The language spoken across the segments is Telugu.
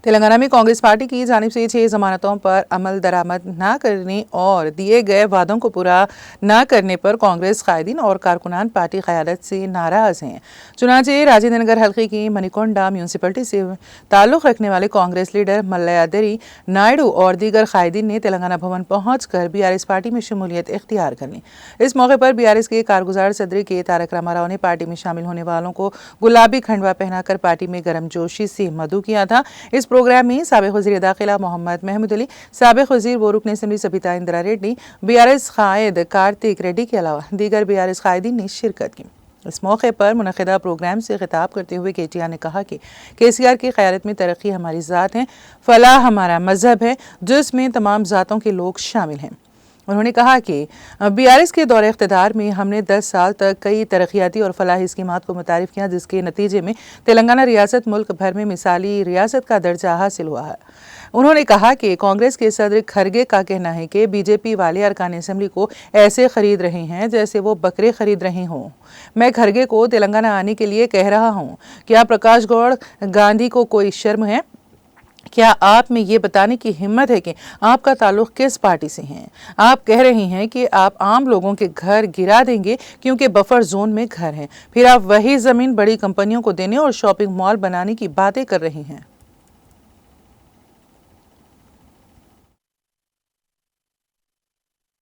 तेलंगाना में कांग्रेस पार्टी की जानिब से 6 जमानतों पर अमल दरामद न करने और दिए गए वादों को पूरा न करने पर कांग्रेस कायदीन और कारकुनान पार्टी क़यादत से नाराज़ हैं। चुनांचे राजेंद्र नगर हल्के की मणिकोंडा म्यूनसिपलिटी से ताल्लुक़ रखने वाले कांग्रेस लीडर मल्लयादरी नायडू और दीगर कायदीन ने तेलंगाना भवन पहुंचकर बीआरएस पार्टी में शमूलियत इख्तियार कर ली। इस मौके पर बीआरएस के कारगुजार सदर के तारक रामाराव ने पार्टी में शामिल होने वालों को गुलाबी खंडवा पहनाकर पार्टी में गर्मजोशी से मदऊ किया था। इस प्रोग्राम में साबिक़ वज़ीर दाखिला मोहम्मद महमूद अली, साबिक़ वज़ीर व रुकन असेंबली सबिता इंदिरा रेड्डी, बीआरएस कायद कार्तिक रेड्डी के अलावा दीगर बीआरएस कायदीन ने शिरकत की। इस मौके पर मुनक़िदा प्रोग्राम से खिताब करते हुए केटीआर ने कहा कि केसीआर की क़यादत में तरक्की हमारी ज़ात है, फलाह हमारा मज़हब है, जिसमें तमाम ज़ातों के लोग शामिल हैं। उन्होंने कहा कि बीआरएस के दौरे इक़्तिदार में हमने 10 साल तक कई तरक्याती और फलाही स्कीमात को मुतारिफ़ किया, जिसके नतीजे में तेलंगाना रियासत मुल्क भर में मिसाली रियासत का दर्जा हासिल हुआ है। उन्होंने कहा कि कांग्रेस के सदर खरगे का कहना है कि बीजेपी वाले अरकान असेंबली को ऐसे खरीद रहे हैं जैसे वो बकरे खरीद रहे हों। मैं खरगे को तेलंगाना आने के लिए कह रहा हूँ, क्या प्रकाश गौड़ गांधी को कोई शर्म है? क्या आप में ये बताने की हिम्मत है कि आपका ताल्लुक़ किस पार्टी से है? आप कह रहे हैं कि आप आम लोगों के घर गिरा देंगे क्योंकि बफर जोन में घर हैं, फिर आप वही ज़मीन बड़ी कंपनियों को देने और शॉपिंग मॉल बनाने की बातें कर रहे हैं।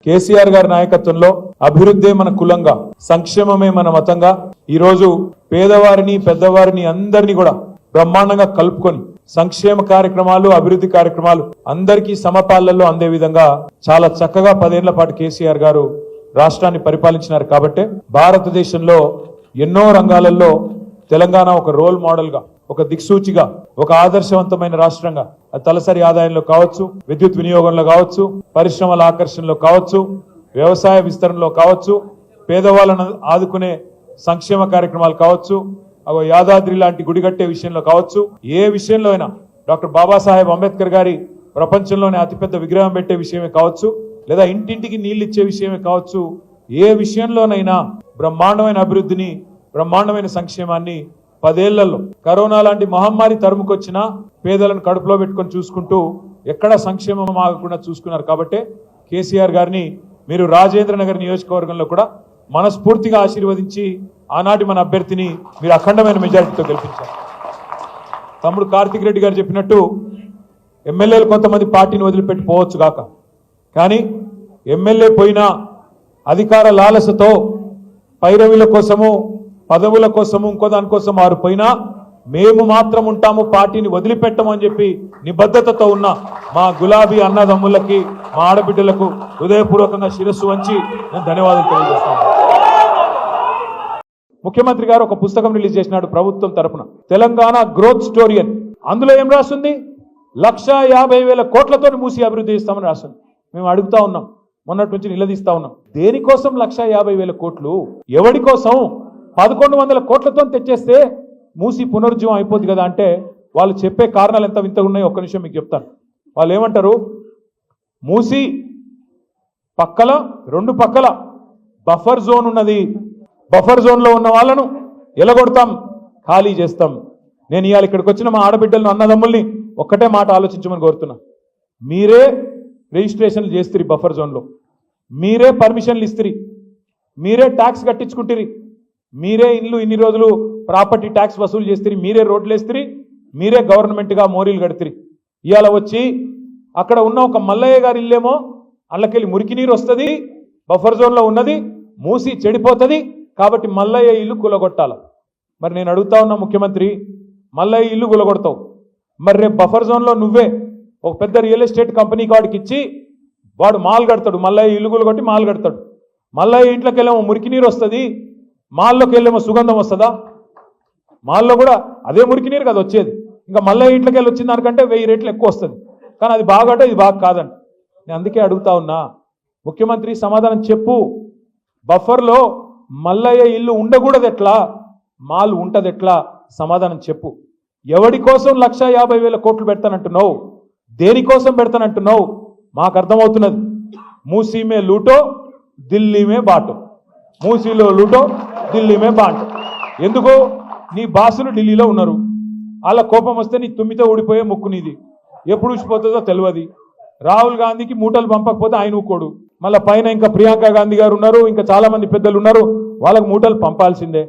కేసీఆర్ గారి నాయకత్వంలో అభివృద్ధి మన కులంగా, సంక్షేమమే మన మతంగా ఈ రోజు పేదవారిని పెద్దవారిని అందరినీ కూడా బ్రహ్మాండంగా కలుపుకొని సంక్షేమ కార్యక్రమాలు, అభివృద్ధి కార్యక్రమాలు అందరికీ సమపాలనలో అందే విధంగా చాలా చక్కగా 10 ఏళ్ల పాటు కేసీఆర్ గారు రాష్ట్రాన్ని పరిపాలించినారు. కాబట్టి భారతదేశంలో ఎన్నో రంగాలలో తెలంగాణ ఒక రోల్ మోడల్ గా, ఒక దిక్సూచిగా, ఒక ఆదర్శవంతమైన రాష్ట్రంగా, తలసరి ఆదాయంలో కావచ్చు, విద్యుత్ వినియోగంలో కావచ్చు, పరిశ్రమల ఆకర్షణలో కావచ్చు, వ్యవసాయ విస్తరణలో కావచ్చు, పేదవాళ్ళను ఆదుకునే సంక్షేమ కార్యక్రమాలు కావచ్చు, యాదాద్రి లాంటి గుడి కట్టే విషయంలో కావచ్చు, ఏ విషయంలో అయినా డాక్టర్ బాబాసాహెబ్ అంబేద్కర్ గారి ప్రపంచంలోనే అతిపెద్ద విగ్రహం పెట్టే విషయమే కావచ్చు, లేదా ఇంటింటికి నీళ్లు ఇచ్చే విషయమే కావచ్చు, ఏ విషయంలోనైనా బ్రహ్మాండమైన అభివృద్ధిని, బ్రహ్మాండమైన సంక్షేమాన్ని 10 ఏళ్లలో కరోనా లాంటి మహమ్మారి తరుముకొచ్చినా పేదలను కడుపులో పెట్టుకొని చూసుకుంటూ ఎక్కడ సంక్షేమం ఆగకుండా చూసుకున్నారు. కాబట్టి కేసీఆర్ గారిని మీరు రాజేంద్ర నగర్ నియోజకవర్గంలో కూడా మనస్ఫూర్తిగా ఆశీర్వదించి ఆనాటి మన అభ్యర్థిని మీరు అఖండమైన మెజారిటీతో గెలిపించారు. తమ్ముడు కార్తిక్ రెడ్డి గారు చెప్పినట్టు ఎమ్మెల్యేలు కొంతమంది పార్టీని వదిలిపెట్టి పోవచ్చు గాక, కానీ ఎమ్మెల్యే పోయినా అధికార లాలసతో పైరవీల కోసము, పదవుల కోసము, ఇంకో దానికోసం వారు పోయినా మేము మాత్రం ఉంటాము, పార్టీని వదిలిపెట్టము అని చెప్పి నిబద్ధతతో ఉన్న మా గులాబీ అన్నదమ్ములకి, మా ఆడబిడ్డలకు హృదయపూర్వకంగా శిరస్సు వంచి నేను ధన్యవాదాలు తెలియజేస్తాను. ముఖ్యమంత్రి గారు ఒక పుస్తకం రిలీజ్ చేసినాడు ప్రభుత్వం తరపున, తెలంగాణ గ్రోత్ స్టోరీ అని. అందులో ఏం రాస్తుంది? 1,50,000 కోట్లతో మూసి అభివృద్ధి చేస్తామని రాస్తుంది. మేము అడుగుతా ఉన్నాం, మొన్నటి నుంచి నిలదీస్తా ఉన్నాం, దేనికోసం 1,50,000 కోట్లు? ఎవడి కోసం? 1,100 కోట్లతో తెచ్చేస్తే మూసి పునరుజ్జీవం అయిపోద్ది కదా అంటే వాళ్ళు చెప్పే కారణాలు ఎంత వింతగా ఉన్నాయో ఒక్క నిమిషం మీకు చెప్తాను. వాళ్ళు ఏమంటారు? మూసి పక్కల, 2 పక్కల బఫర్ జోన్ ఉన్నది, బఫర్ జోన్లో ఉన్న వాళ్ళను ఎలగొడతాం, ఖాళీ చేస్తాం. నేను ఇవాళ ఇక్కడికి వచ్చిన మా ఆడబిడ్డలను, అన్నదమ్ముల్ని ఒక్కటే మాట ఆలోచించమని కోరుతున్నా. మీరే రిజిస్ట్రేషన్లు చేస్తురి బఫర్ జోన్లో, మీరే పర్మిషన్లు ఇస్తురి, మీరే ట్యాక్స్ కట్టించుకుంటురి, మీరే ఇల్లు ఇన్ని రోజులు ప్రాపర్టీ ట్యాక్స్ వసూలు చేస్తురి, మీరే రోడ్లు వేస్తురి, మీరే గవర్నమెంట్గా మోరీలు కడుతురి. ఇవాళ వచ్చి అక్కడ ఉన్న ఒక మల్లయ్య గారి ఇల్లేమో అల్లకెళ్ళి మురికి నీరు వస్తుంది, బఫర్ జోన్లో ఉన్నది, మూసి చెడిపోతుంది, కాబట్టి మల్లయ్య ఇల్లు కూలగొట్టాల. మరి నేను అడుగుతా ఉన్నా ముఖ్యమంత్రి, మల్లయ్య ఇల్లు కూలగొడతావు, మరి రేపు బఫర్ జోన్లో నువ్వే ఒక పెద్ద రియల్ ఎస్టేట్ కంపెనీ వాడికి ఇచ్చి వాడు మాల్ కడతాడు, మల్లయ్య ఇల్లు కూలగొట్టి మాల్ కడతాడు. మల్లయ్య ఇంట్లోకి వెళ్ళేమో మురికి నీరు వస్తుంది, మాల్లోకి వెళ్ళేమో సుగంధం వస్తుందా? మాల్లో కూడా అదే మురికి నీరు కదా వచ్చేది. ఇంకా మల్లయ్య ఇంట్లోకి వెళ్ళి వచ్చిన దానికంటే 1000 రెట్లు ఎక్కువ వస్తుంది. కానీ అది బాగంటే ఇది బాగా కాదండి. నేను అందుకే అడుగుతా ఉన్నా, ముఖ్యమంత్రి సమాధానం చెప్పు. బఫర్లో మల్లయ్య ఇల్లు ఉండకూడదు ఎట్లా, మాల్ ఉంటది ఎట్లా? సమాధానం చెప్పు. ఎవడి కోసం 1,50,000 కోట్లు పెడతానంటున్నావు? దేనికోసం పెడతానంటున్నావు? మాకు అర్థమవుతున్నది. మూసీ మే లూటో, ఢిల్లీ మే బాటో. మూసీలో లూటో, ఢిల్లీ మే బాటో. ఎందుకు? నీ బాసులు ఢిల్లీలో ఉన్నారు, వాళ్ళ కోపం వస్తే నీ తుమ్మితో ఊడిపోయే ముక్కు నీది, ఎప్పుడు ఊసిపోతుందో తెలియదు. రాహుల్ గాంధీకి మూటలు పంపకపోతే ఆయన ఊకోడు, మళ్ళీ పైన ఇంకా ప్రియాంక గాంధీ గారు ఉన్నారు, ఇంకా చాలా మంది పెద్దలు ఉన్నారు, వాళ్ళకు మూటలు పంపాల్సిందే.